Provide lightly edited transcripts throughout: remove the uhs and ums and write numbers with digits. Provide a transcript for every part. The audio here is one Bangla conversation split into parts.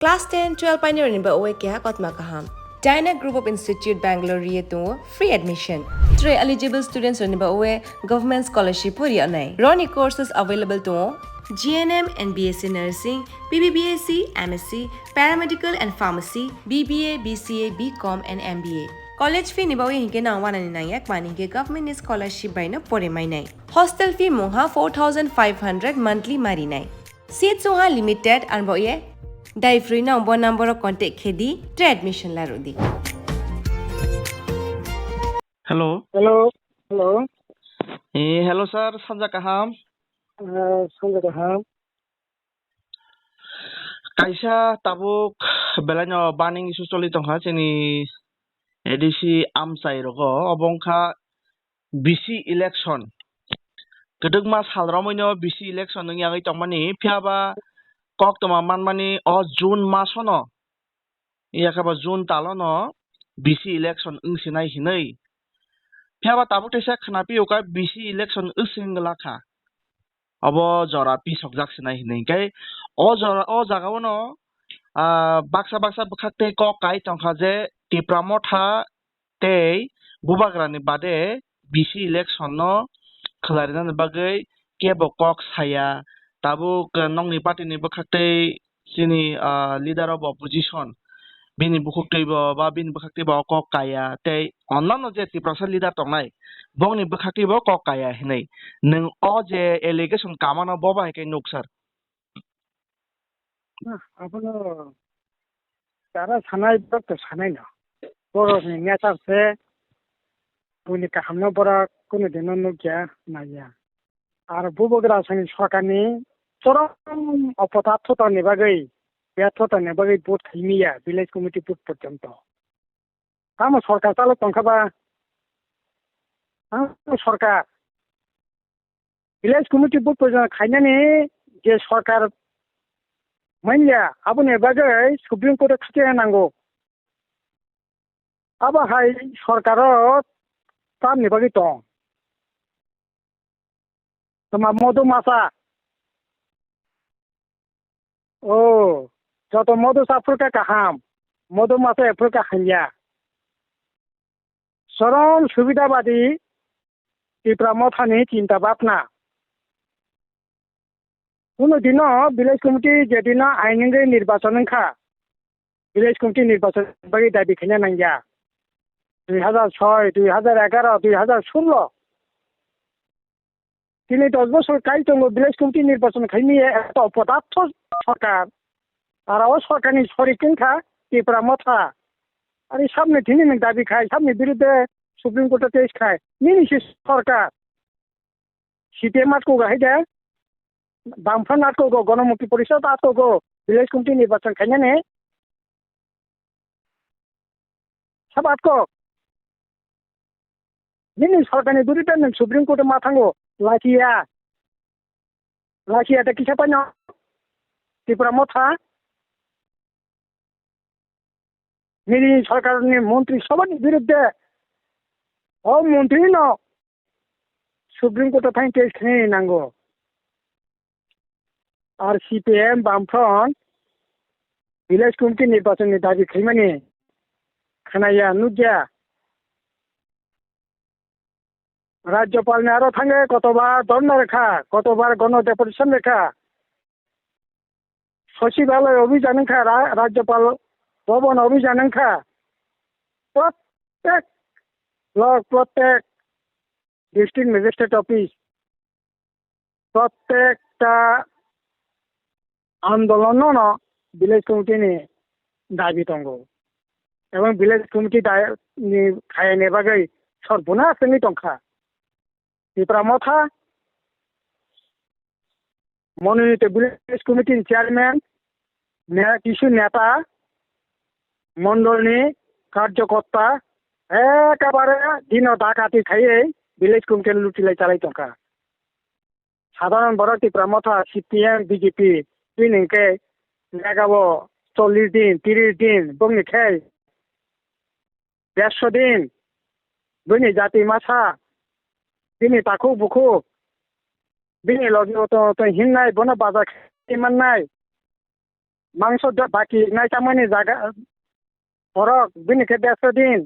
Class 10, 12 pioneer ni ba oe kya kotma kaham. Dyna Group of Institute Bangalore riye to free admission. Three eligible students ni ba oe government scholarship puri anai. Roni courses available to GNM and BSc Nursing, BBBAC, MSc, Paramedical and Pharmacy, BBA, BCA, BCom and MBA. College fee ni ba oe hinke na wana ni nai ek mani ke government scholarship by na pore mai nai. Hostel fee moha 4,500 monthly mari nai. Seats soha limited and ba oe Dai free na umbo number of contact khedi tre admission la rodi. Hello. Hello. Hello sir, Sanja kaham. Sanja kaham. Kaisa tabuk belanya baning isu soli tongha chini edisi amsai rogo obongkha BC election. Kedugma salramoino BC election nung yagai tongmani phiaba kok toma manmani o June masono. Iyakaba June talono BC election ingsinai hinai. Phiaba tabuk tesa khnapi oka BC election usinglakha. Abo jora pi sokjak sinai hinai kai o jaga no baksa bukhakte ko kai tongkha je tipramotha tei bubagrani bade BC election no khlarinani bagai kebo kok saya tabuk nongni party ni bukhakte sini leader of opposition bini bukhakte ba bini bukhakte ba kok kaya tei onnano je tiprasa leader tongnai bongni bukhakte ba kok kaya hinai nung o je allegation kamano boba ke nuksar Apano tara sanai bak to sanai na. Poro ni nyata se puni kahamno bora kuno deno no kya na ya. Ar bubogra sangi sokani চরম অপদার্থতা নেবাগৈ ব্যর্থতা নেবাগৈ বুথ খাইমিয়া ভিলেজ কমিটি বুথ পর্যন্ত আমার সরকার চালক তংখাবা সরকার ভিলেজ কমিটি বুথ পর্যন্ত খাইনানি যে সরকার মাইলিয়া আবু নেবাগৈ সুপ্রিম কোর্টে খাটিয়ে নাঙ্গো আবাহাই সরকারত তার নেবাগৈ দं তোমার মধু মাছা যত মধু সাফরকা কাহাম মধু মাছে এফরকা খাইয়া চরম সুবিধাবাদী ত্রিপুরা মথানি চিন্তা ভাবনা কোনোদিনও ভিলেজ কমিটি যেদিন আইনঙ্গি নির্বাচন খা ভিলেজ কমিটি নির্বাচন বাকি দাবি খাইয়া নাঙ্গিয়া 2006, 2011, 2016 তিনি 10 বছর কাই দङ ভিলেজ কমিটি নির্বাচন খাইমিয়ে এত অপদার্থ সরকার তারাও সরকারি শরিকিনখা ত্রিপুরা মথা আর সামনে তিনি দাবি খায় সামনে বিরুদ্ধে সুপ্রিম কোর্টে কেস খায় নিনিসি সরকার সিপিএম আটকো গাই দে বামফ্রন্ট আটকো গণমুক্তি পরিষদ আটকো ভিলেজ কমিটি নির্বাচন খাইনানে সব আটকো নিনি সরকারি বিরুদ্ধে সুপ্রিম কোর্টে মাথাঙ্গো লাখিয়াটা কিসে পাই না ত্রিপুরা মথা নিরি সরকারের মন্ত্রী সবার বিরুদ্ধে মন্ত্রী ন সুপ্রিম কোর্টে থাই কেস খেয়ে নাঙ্গো আর সিপিএম বামফ্রন্ট ভিলেজ কমিটি নির্বাচনের দাবি খাইমানি খানাইয়া নুজিয়া রাজ্যপাল আরো থাঙ্গে কতবার ধর্ণা রেখা কতবার গণ ডেপুটেশন রেখা সচিবালয় অভিযান খা রাজ্যপাল ভবন অভিযান খা প্রত্যেক ব্লক প্রত্যেক ডিস্ট্রিক্ট ম্যাজিস্ট্রেট অফিস প্রত্যেকটা আন্দোলন ভিলেজ কমিটি দাবি দङ এবং ভিলেজ কমিটি খাই নেবাগৈ সর্বনাশ দংখা ত্রিপুরা মথা মনোনীত ভিলেজ কমিটির চেয়ারম্যান কিছু নেতা মন্ডলনি কার্যকর্তা একেবারে দিন ডাকাতি খাইয়ে ভিলেজ কমিটি লুটিলাই চালাই দংখা সাধারণ বড় ত্রিপুরা মথা সিপিএম বিজেপি তুই নিকে দেখাবো 40 দিন 30 দিন বংনি খাই 150 দিন বনি জাতি মাছা দিনে তাকু বুকু দিনে লগে তো হিননাই বনা বাজার ইমান নাই মাংস বাকি নাই চামানি জায়গা বরক বিনিকে 150 দিন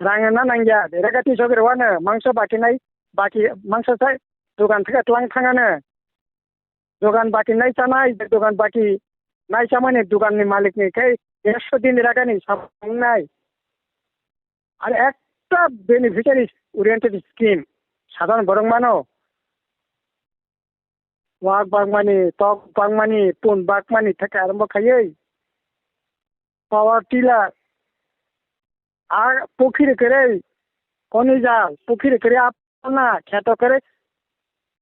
রাঙে না নাঙ্গিয়া এরাকা 300 করে ওয়ানো মাংস বাকি নাই বাকি মাংস চাই দোকান থেকে লাং থাঙানো দোকান বাকি নাই চানাই দোকান বাকি নাই চামানি দোকাননি মালিকনি কে 150 দিন রাখানি সব নাই আর একটা বেনিফিশিয়ারি ওরিয়েন্টেড স্কিম সাধারণ বরং মানো ওয়াক বাগমানি টক বাগমানি পুন বাগমানি থেকে আরম্ভ খাইয়ে পাওয়ার টিলার আর পুখির করে কনি জাল পুখির করে আপনা খেত করে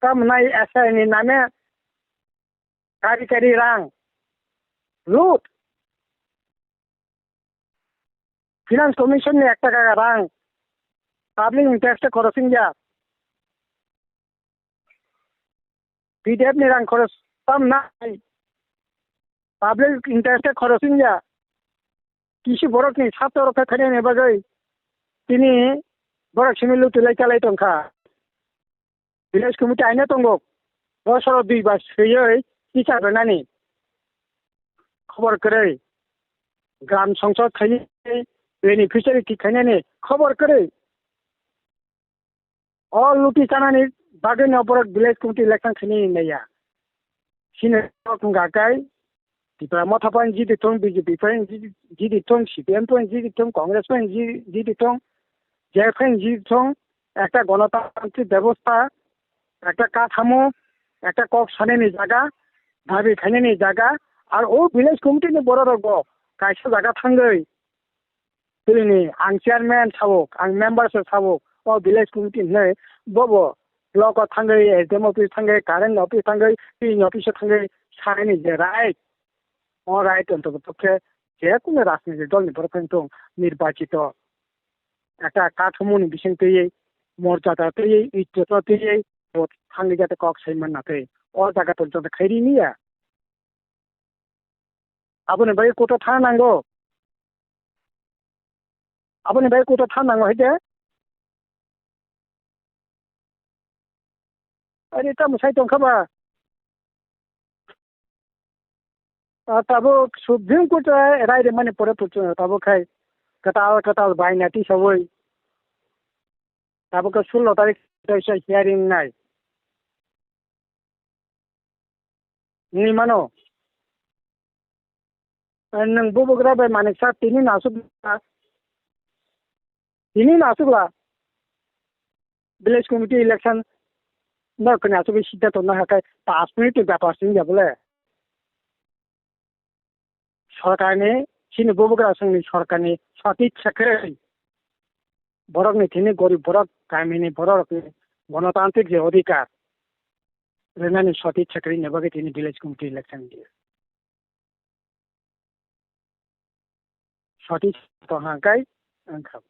কাম নাই এসআইনি নামে কারি কারি রাং লুট ফিনান্স কমিশন নি 1 টাকা রাং পাবলিক ইন্টারেস্টে খরচিং যা পিডিএফ নি রাং খরচ কাম নাই পাবলিক ইন্টারেস্টে খরচিং যা কিছু বড়কনি ছাত্র রক্ষা খাইনে নেবাগৈ তিনি বড়ক সিমিলু তুলাই চালাই টংখা ভিলেজ কমিটি আইনে টंगो বছর 2 বার সইयै টিচার বানানি খবর করে গ্রাম সংসদ খাইনি বেনিফিশিয়ারি কি খাইনানি খবর করে অল লুটি চানানি বাগেনি অপরাধ ভিলেজ কমিটি ইলেকশন খাইনি নাইয়া সিনে গাকাই ত্রিপুরা মথা পয়েন্ট জিদি থং বিজেপি পয়েন্ট জিদি থং সিপিএম পয়েন্ট জিদি থং কংগ্রেস পয়েন্ট জিদি থং যে পয়েন্ট জিদি থং একটা গণতান্ত্রিক ব্যবস্থা একটা কাঠামো একটা কক সানেনি জায়গা ভাবি খাইনানি জায়গা আর ও ভিলেজ কমিটিনি বড় রগ কাইসা জায়গা থাঙ্গৈ তুলিনি आं চেয়ারম্যান সাবক आं মেম্বারস সাবক ও ভিলেজ কমিটি नै বব ব্লক থাঙ্গৈ এসডিএম অফিস থাঙ্গৈ কারেন্ট অফিস থাঙ্গৈ পিন অফিস থাঙ্গৈ সারেনি যে রাইট ও রাইট অন্তর্গতকে যে কোনো রাজনৈতিক দলনি বরফেন দं নির্বাচিত একটা কাঠামোনি বিসং তৈরি মর্যাদা তৈরি ইজ্জত তৈরি থাঙ্গৈ যাতে কক সাইমান নাতে ও জায়গা পর্যন্ত খাইরি নিয়া আপনি ভাই কোথাও থানা নাঙ্গো আপনি ভাই কোথাও থানা নাঙ্গো হইতে আরে তা মুসাই টংখাবা তাবো সুপ্রিম কোর্ট রায় মানে পরে তাবো খাই কতাল বাইনাটি সবই তাবো 16 তারিখ হিয়ারিং নাই নি মানো नों बबग्रा बाय मानिकसा तिनि नासुब्ला ভিলেজ কমিটি ইলেকশন না কোনে আসবে সিদ্ধান্ত না হাকায় 5 মিনিট ব্যাপার সিং যাবলে সরকারনি সিনি ববগ্রা সঙ্গে সরকারনি সঠিক সেক্রেটারি বরকনি তিনি গরিব বরক গামিনি বরক গণতান্ত্রিক যে অধিকার রেনানি সঠিক সেক্রেটারি নেবাগে তিনি ভিলেজ কমিটি ইলেকশন দিয়ে সঠিক তো হাকায় আনখাব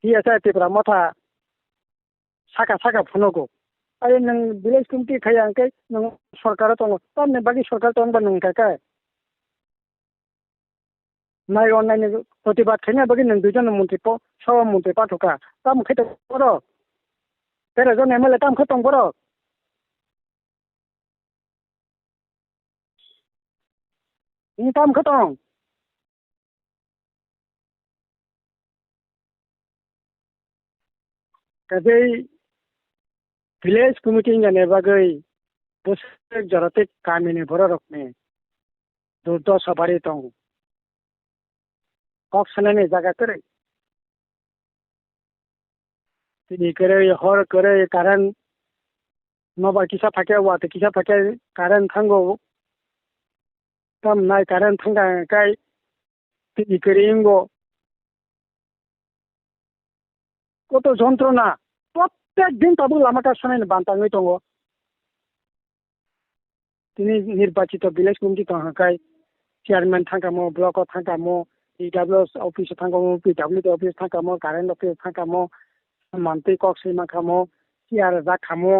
ঠিক আছে ত্রিপুরা মথা সাকা ফুনগো আরে নং ভিলেজ কমিটি খাই আনকে নং সরকার দङ তারনে বাকি সরকার দङ নং কাকায় নাই অনলাইনে প্রতিবাদ খাইনা বাকি নং দুজন মন্ত্রী সভামন্ত্রী পাঠকা তাম খাইতে বড় 13 জন এমএলএ তাম খাইতং বড় নি তাম খাইতং কাজেই ভিলেজ কমিটি জানে বাগৈ বসে জরাতে কামিনি বড় রকমে দুর্দশা বাড়ি দং কক সানানি জায়গা করে তিনি করে হর করে কারেন্ট নবা কিসা থাকে ওয়াতে কিসা থাকে কারেন্ট থাঙ্গো তাম নাই কারেন্ট থাঙ্গা কাই তিনি করে ইঙ্গো কত যন্ত্রণা প্রত্যেক দিন তাবু লামাটা শোনেন বান্তাঙ্গই দङ তিনি নির্বাচিত ভিলেজ কমিটি দঙাকাই চেয়ারম্যান থাঙ্গামো ব্লক থাঙ্গামো ইডাব্লিউএস অফিস থাঙ্গামো পিডাব্লিউডি অফিস থাঙ্গামো কারেন্ট অফিস থাঙ্গামো মান্থলি কক সীমা খামো চিয়ার যা খামো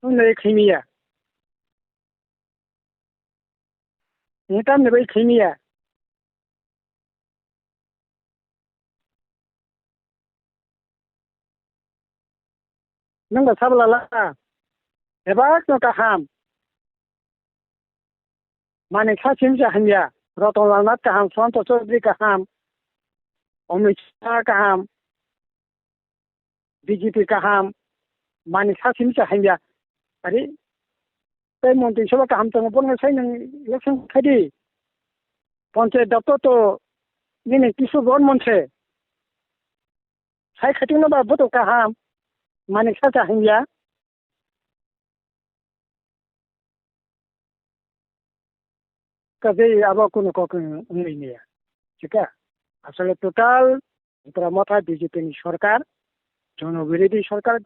नै खैमिया नेताम ने बै खैमिया नंगा साबला ला Eba no kaham. Mani khasim jahanya. Roton Lalmat kaham. Santo Chaudhary kaham. Amit Shah kaham. BJP kaham. Mani khasim jahanya. Ari. Tay Mantri Sabha kaham tong pon ngai nang election khadi. Panchayat daptar to nini kisu bon monse. Sai khating no ba boto kaham. Mani kha jahanya. Kaze aba kuno kokun ngai Chika. Asale total pramata BJP ni সরকার জনবিরোধী সরকার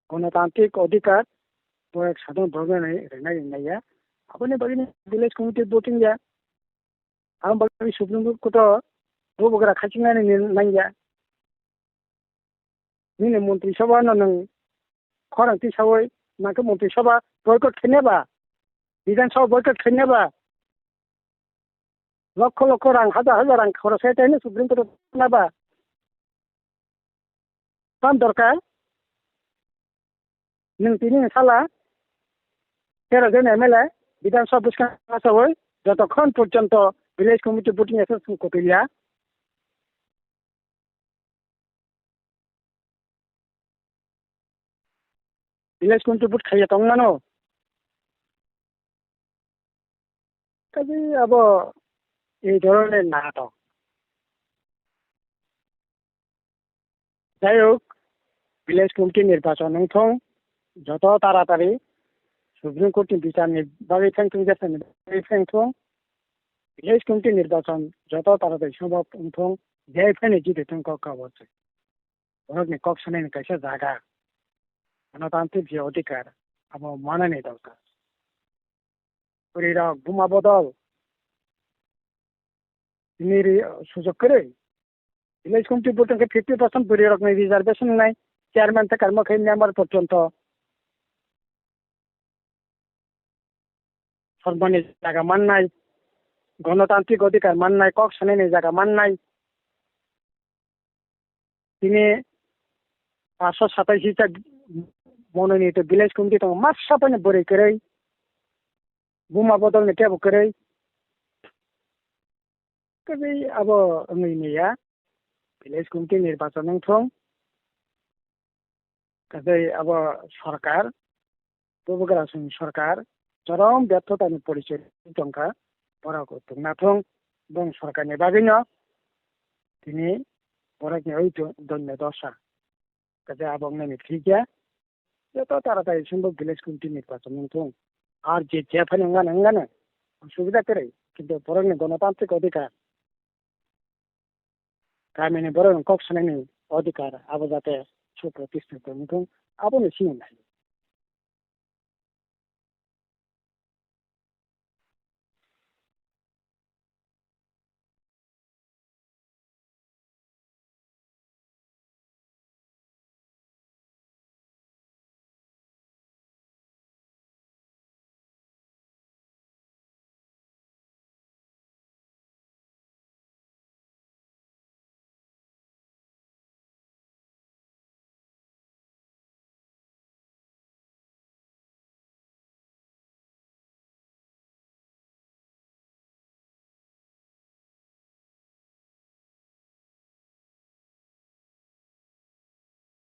গণতান্ত্রিক অধিকার প্রয়োগ সাধন ভগবান রেনাইয়া আপনি বাগিনি village committee voting ya ang bagi supreme court ko to bugara khachinga ni naiya ni মন্ত্রী সভা nang খরাংতি সাवै নাকে মন্ত্রী সভা বয়কট খেনেবা বিধানসভা বয়কট খেনেবা লক্ষ লক্ষ রাং হাজার হাজার রাং খরচ হয় তাই না সুপ্রিম কোর্ট নাবা কাম দরকার তিনি সালা 13 জন এমএলএ বিধানসভা বৈঠক হয় যতক্ষণ পর্যন্ত ভিলেজ কমিটি ভোটিং এসেসমেন্ট করিয়া ভিলেজ কমিটি ভোট খাইয়া তংনানো কাজে আব এই ধরনের নাটক যাই হোক ভিলেজ কমিটি নির্বাচন থং যত তাড়াতাড়ি সুপ্রিম কোর্ট বিচারনি বাকি ফ্যাংথং যাচ্ছেন ফ্যাংথং ভিলেজ কমিটি নির্বাচন যত তাড়াতাড়ি সম্ভব থং যে ফেনে জিতে থং কাবছে ওরকম ককশনে কাছে জায়গা গণতান্ত্রিক যে অধিকার আমার মানানি দরকার পরিরা বোমা বদল তিনি সুযোগ করে ভিলেজ কমিটি ভোটকে 50% পরিরকম রিজার্ভেশন নাই চেয়ারম্যান থেকে কর্মক্ষম মেম্বার পর্যন্ত সর্বনিম্ন জায়গা মান নাই গণতান্ত্রিক অধিকার মান নাই কক শুনে জায়গা মান নাই তিনি 527টা মনোনীত ভিলেজ কমিটি তো মাস সাপানে বরে করে বোমা বদল নেটে করে কবি আব নিয়া ভিলেজ কমিটি নির্বাচন থং কাজে আব সরকার পূর্বগ্রাসন সরকার চরম ব্যর্থতার পরিচয় টঙ্কা পড়া করতে না থং এবং সরকারের বাবিন তিনি পড়াকে ওই দন্য দশা কাজে আবং নেমে ফিরিয়া যত তাড়াতাড়ি সম্ভব ভিলেজ কমিটি নির্বাচন থং আর যে চেফানি অঙ্গানে সুবিধা করে কিন্তু পরনে গণতান্ত্রিক অধিকার গ্রামীণ বড় কক্সনে অধিকার আবো যাতে সুপ্রতিষ্ঠিত থং আপনি সিং নাই